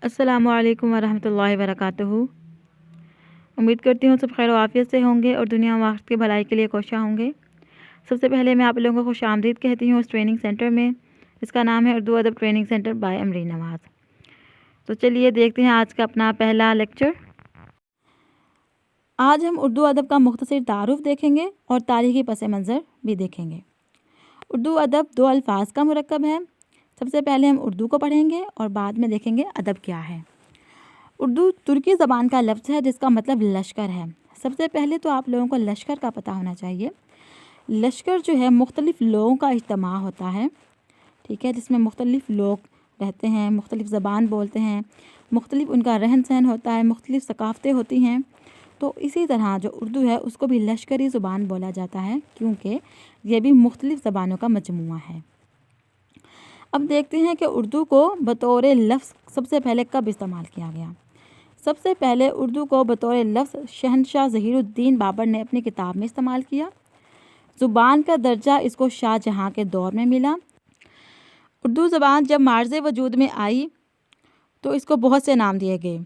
अस्सलामु अलैकुम वरहमतुल्लाहि वबरकातुहू। उम्मीद करती हूँ सब खैर आफियत से होंगे और दुनिया व आखिरत की भलाई के लिए कोशिश होंगे। सबसे पहले मैं आप लोगों को खुश आमदीद कहती हूँ उस ट्रेनिंग सेंटर में, इसका नाम है उर्दू अदब ट्रेनिंग सेंटर बाय अमरीन नवाज़। तो चलिए देखते हैं आज का अपना पहला लेक्चर। आज हम उर्दू अदब का मुख्तसर तारुफ देखेंगे और तारीख़ी पस मंज़र भी देखेंगे। उर्दू अदब दो अल्फाज का मुरक्कब है। सबसे पहले हम उर्दू को पढ़ेंगे और बाद में देखेंगे अदब क्या है। उर्दू तुर्की ज़बान का लफ्ज़ है जिसका मतलब लश्कर है। सबसे पहले तो आप लोगों को लश्कर का पता होना चाहिए। लश्कर जो है मुख्तलिफ़ लोगों का इज्तिमा होता है, ठीक है, जिसमें मुख्तलिफ़ लोग रहते हैं, मुख्तलिफ़ ज़बान बोलते हैं, मुख्तलिफ़ उनका रहन सहन होता है, मुख्तलिफ़ सकाफ़तें होती हैं। तो इसी तरह जो उर्दू है उसको भी लश्करी ज़ुबान बोला जाता है क्योंकि ये भी मुख्तलिफ़ ज़बानों का मजमूआ है। अब देखते हैं कि उर्दू को बतौर लफ्ज़ सबसे पहले कब इस्तेमाल किया गया। सबसे पहले उर्दू को बतौर लफ्ज़ शहनशाह ज़हीरुद्दीन बाबर ने अपनी किताब में इस्तेमाल किया। ज़ुबान का दर्जा इसको शाहजहाँ के दौर में मिला। उर्दू ज़बान जब मार्ज़ वजूद में आई तो इसको बहुत से नाम दिए गए।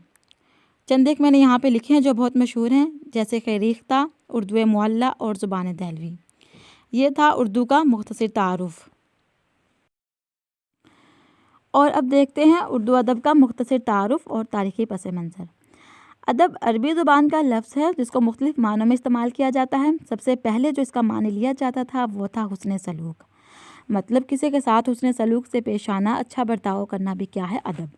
चंद एक मैंने यहाँ पे लिखे हैं जो बहुत मशहूर हैं, जैसे खरीख्ता, उर्दू मुअल्ला और ज़ुबान दहलवी। ये था उर्दू का मुख्तसर तारुफ़। और अब देखते हैं उर्दू अदब का मुख्तसर तारुफ़ और तारीख़ी पस मंज़र। अदब अरबी ज़ुबान का लफ्ज़ है जिसको मुख्तलिफ़ मानों में इस्तेमाल किया जाता है। सबसे पहले जो इसका मानी लिया जाता था वो था हुस्न सलूक, मतलब किसी के साथ हुस्न सलूक से पेश आना, अच्छा बर्ताव करना भी क्या है, अदब।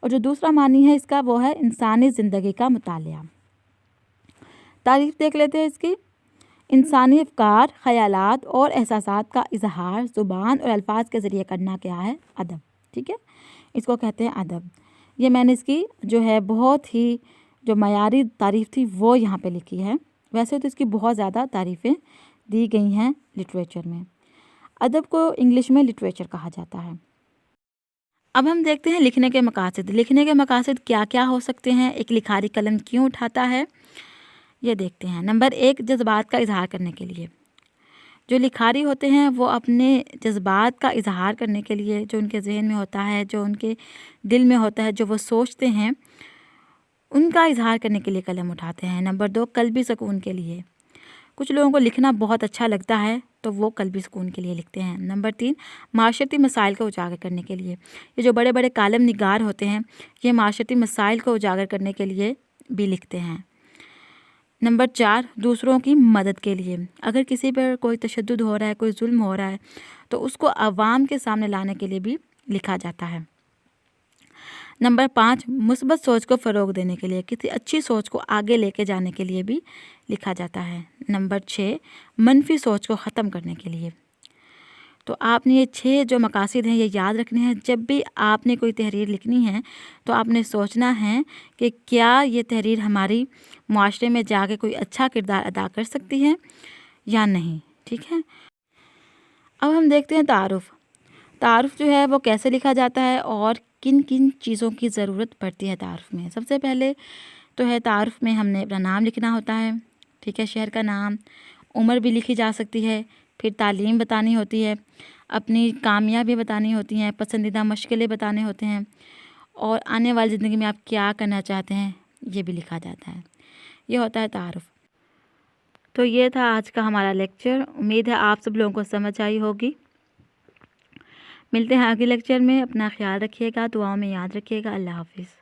और जो दूसरा मानी है इसका वो है इंसानी ज़िंदगी का मुतालिया। तारीफ़ देख लेते हैं इसकी। इंसानी अफ़कार, ख़यालात और एहसासात का इज़हार ज़ुबान और अल्फाज के ज़रिए करना क्या है, अदब, ठीक है, इसको कहते हैं अदब। ये मैंने इसकी जो है बहुत ही जो मयारी तारीफ़ थी वो यहाँ पे लिखी है। वैसे तो इसकी बहुत ज़्यादा तारीफ़ें दी गई हैं लिटरेचर में। अदब को इंग्लिश में लिटरेचर कहा जाता है। अब हम देखते हैं लिखने के मकासद। लिखने के मकासद क्या क्या हो सकते हैं, एक लिखारी कलम क्यों उठाता है, ये देखते हैं। नंबर 1, जज्बात का इजहार करने के लिए। जो लिखारी होते हैं वो अपने जज्बात का इजहार करने के लिए, जो उनके जहन में होता है, जो उनके दिल में होता है, जो वो सोचते हैं, उनका इजहार करने के लिए कलम उठाते हैं। नंबर 2, कल्बी सुकून के लिए। कुछ लोगों को लिखना बहुत अच्छा लगता है तो वो कल्बी सुकून के लिए लिखते हैं। नंबर 3, माशरती मसाइल को उजागर करने के लिए। ये जो बड़े बड़े कालम निगार होते हैं ये माशरती मसाइल को उजागर करने के लिए भी लिखते हैं। नंबर 4, दूसरों की मदद के लिए। अगर किसी पर कोई तशद्दुद हो रहा है, कोई जुल्म हो रहा है तो उसको अवाम के सामने लाने के लिए भी लिखा जाता है। नंबर 5, मुस्बत सोच को फ़रोग देने के लिए, किसी अच्छी सोच को आगे लेके जाने के लिए भी लिखा जाता है। नंबर 6, मनफी सोच को ख़त्म करने के लिए। तो आपने ये 6 जो मकासद हैं ये याद रखने हैं। जब भी आपने कोई तहरीर लिखनी है तो आपने सोचना है कि क्या ये तहरीर हमारी मुआशरे में जाके कोई अच्छा किरदार अदा कर सकती है या नहीं, ठीक है। अब हम देखते हैं तारुफ़। तारुफ़ जो है वो कैसे लिखा जाता है और किन किन चीज़ों की ज़रूरत पड़ती है तारुफ़ में। सबसे पहले तो है तारुफ़ में हमने अपना नाम लिखना होता है, ठीक है, शहर का नाम, उम्र भी लिखी जा सकती है, फिर तालीम बतानी होती है, अपनी कामयाबी बतानी होती हैं, पसंदीदा मुश्किलें बताने होते हैं और आने वाली ज़िंदगी में आप क्या करना चाहते हैं ये भी लिखा जाता है। ये होता है तारुफ़। तो ये था आज का हमारा लेक्चर। उम्मीद है आप सब लोगों को समझ आई होगी। मिलते हैं अगले लेक्चर में। अपना ख्याल रखिएगा, दुआओं में याद रखिएगा। अल्लाह हाफ़िज़।